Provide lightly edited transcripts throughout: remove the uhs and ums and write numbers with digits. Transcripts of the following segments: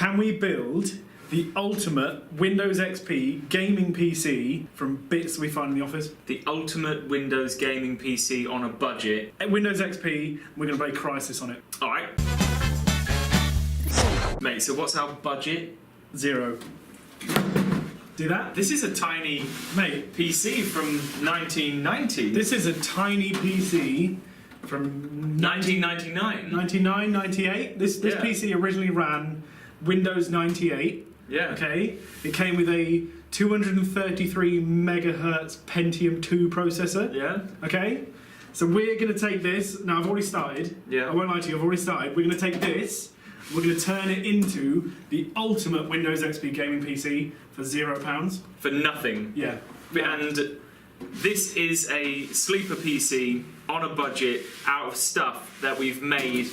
Can we build the ultimate Windows XP gaming PC from bits we find in the office? The ultimate Windows gaming PC on a budget. Windows XP, we're going to play Crysis on it. Alright. Mate, so what's our budget? 0. Do that? This is a tiny Mate, PC from 1990. this is a tiny PC from 1999. 99, 98. This Yeah. PC originally ran Windows 98. Yeah. Okay. It came with a 233 megahertz Pentium 2 processor. Yeah. Okay. So we're going to take this. Now I've already started. Yeah. I won't lie to you. I've already started. We're going to take this. We're going to turn it into the ultimate Windows XP gaming PC for £0. For nothing. Yeah. And this is a sleeper PC on a budget out of stuff that we've made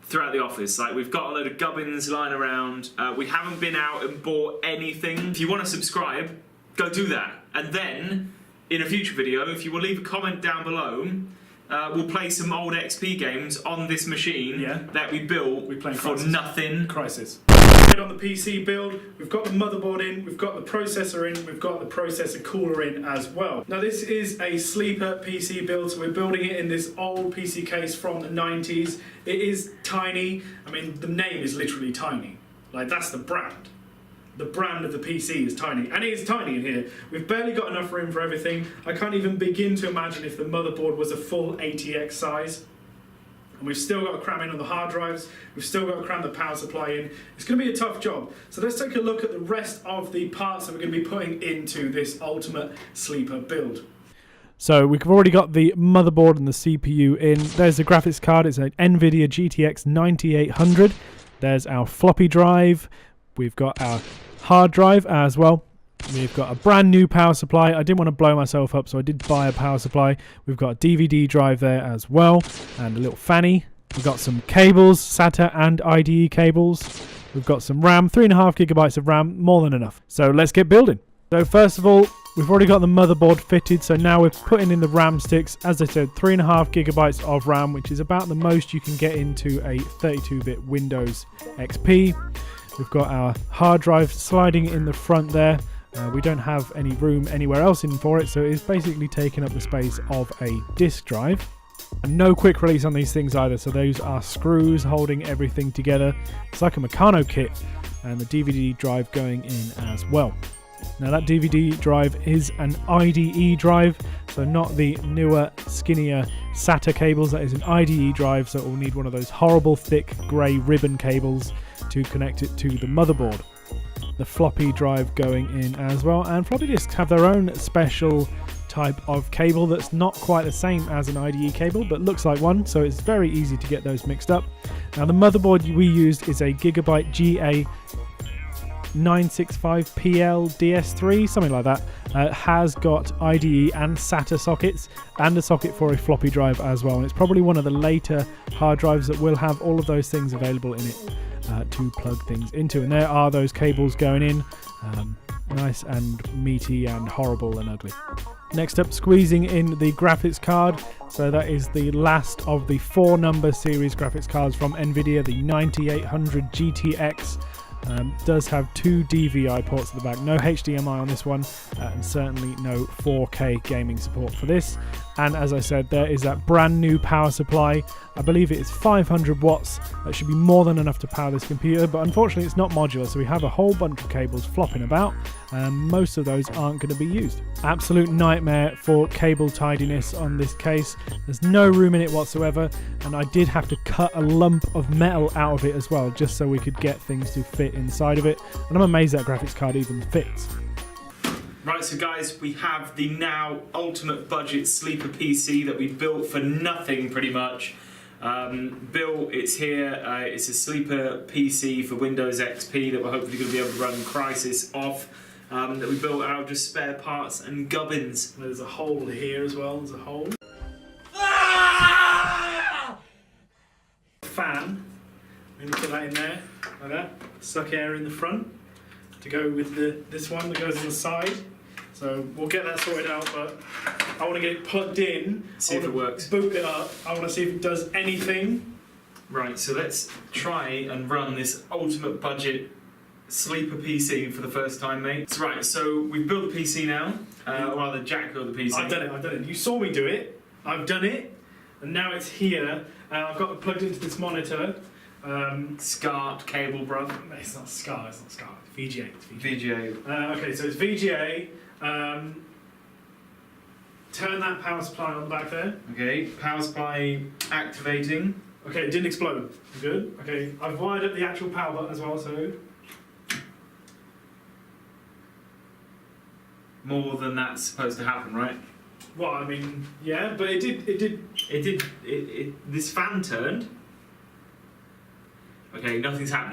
throughout the office. Like, we've got a load of gubbins lying around. We haven't been out and bought anything. If you want to subscribe, go do that. And then, in a future video, if you will leave a comment down below, we'll play some old XP games on this machine that we built for nothing. Crysis. On the PC build, we've got the motherboard in, we've got the processor in, we've got the processor cooler in as well. Now this is a sleeper PC build, so we're building it in this old PC case from the 90s. It is tiny. I mean, the name is literally tiny. Like, that's the brand. The brand of the PC is tiny, and it is tiny in here. We've barely got enough room for everything. I can't even begin to imagine if the motherboard was a full ATX size. And we've still got to cram in on the hard drives. We've still got to cram the power supply in. It's going to be a tough job. So let's take a look at the rest of the parts that we're going to be putting into this ultimate sleeper build. So we've already got the motherboard and the CPU in. There's the graphics card. It's an NVIDIA GTX 9800. There's our floppy drive. We've got our hard drive as well. We've got a brand new power supply. I didn't want to blow myself up, so I did buy a power supply. We've got a DVD drive there as well, and a little fanny. We've got some cables, SATA and IDE cables. We've got some RAM, 3.5 gigabytes of RAM, more than enough. So let's get building. So first of all, we've already got the motherboard fitted, so now we're putting in the RAM sticks. As I said, 3.5 gigabytes of RAM, which is about the most you can get into a 32-bit Windows XP. We've got our hard drive sliding in the front there. We don't have any room anywhere else in for it, so it's basically taking up the space of a disk drive. And no quick release on these things either, so those are screws holding everything together. It's like a Meccano kit, and the DVD drive going in as well. Now that DVD drive is an IDE drive, so not the newer, skinnier SATA cables. That is an IDE drive, so it will need one of those horrible thick grey ribbon cables to connect it to the motherboard. The floppy drive going in as well, and floppy disks have their own special type of cable that's not quite the same as an IDE cable, but looks like one, so it's very easy to get those mixed up. Now the motherboard we used is a Gigabyte GA965PL DS3, something like that. Has got IDE and SATA sockets and a socket for a floppy drive as well, and it's probably one of the later hard drives that will have all of those things available in it to plug things into. And there are those cables going in, nice and meaty and horrible and ugly. Next up, squeezing in the graphics card. So that is the last of the 4-number series graphics cards from NVIDIA, the 9800 GTX. Does have 2 DVI ports at the back, no HDMI on this one, and certainly no 4K gaming support for this. And as I said, there is that brand new power supply. I believe it is 500 watts. That should be more than enough to power this computer, but unfortunately it's not modular, so we have a whole bunch of cables flopping about, and most of those aren't going to be used. Absolute nightmare for cable tidiness on this case. There's no room in it whatsoever, and I did have to cut a lump of metal out of it as well, just so we could get things to fit inside of it, and I'm amazed that graphics card even fits. Right, so guys, we have the now ultimate budget sleeper PC that we built for nothing, pretty much. It's here. It's a sleeper PC for Windows XP that we're hopefully going to be able to run Crysis off. That we built out of just spare parts and gubbins. There's a hole here as well. There's a hole. Fan. I'm going to put that in there, like that. Suck air in the front to go with this one that goes on the side. So we'll get that sorted out, but I want to get it plugged in. See if it works. Boot it up. I want to see if it does anything. Right, so let's try and run this ultimate budget sleeper PC for the first time, mate. That's right, so we've built the PC now. Or rather, Jack built the PC. I've done it. You saw me do it. I've done it. And now it's here. I've got it plugged into this monitor. SCART cable, bruv. No, it's not SCART. It's VGA. It's VGA. Okay, so it's VGA. Turn that power supply on back there. Okay, power supply activating. Okay, it didn't explode. Good. Okay, I've wired up the actual power button as well, so... More than that's supposed to happen, right? Well, I mean, yeah, but it did... This fan turned. Okay, nothing's happening.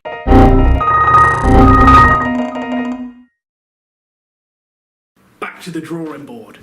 Back to the drawing board.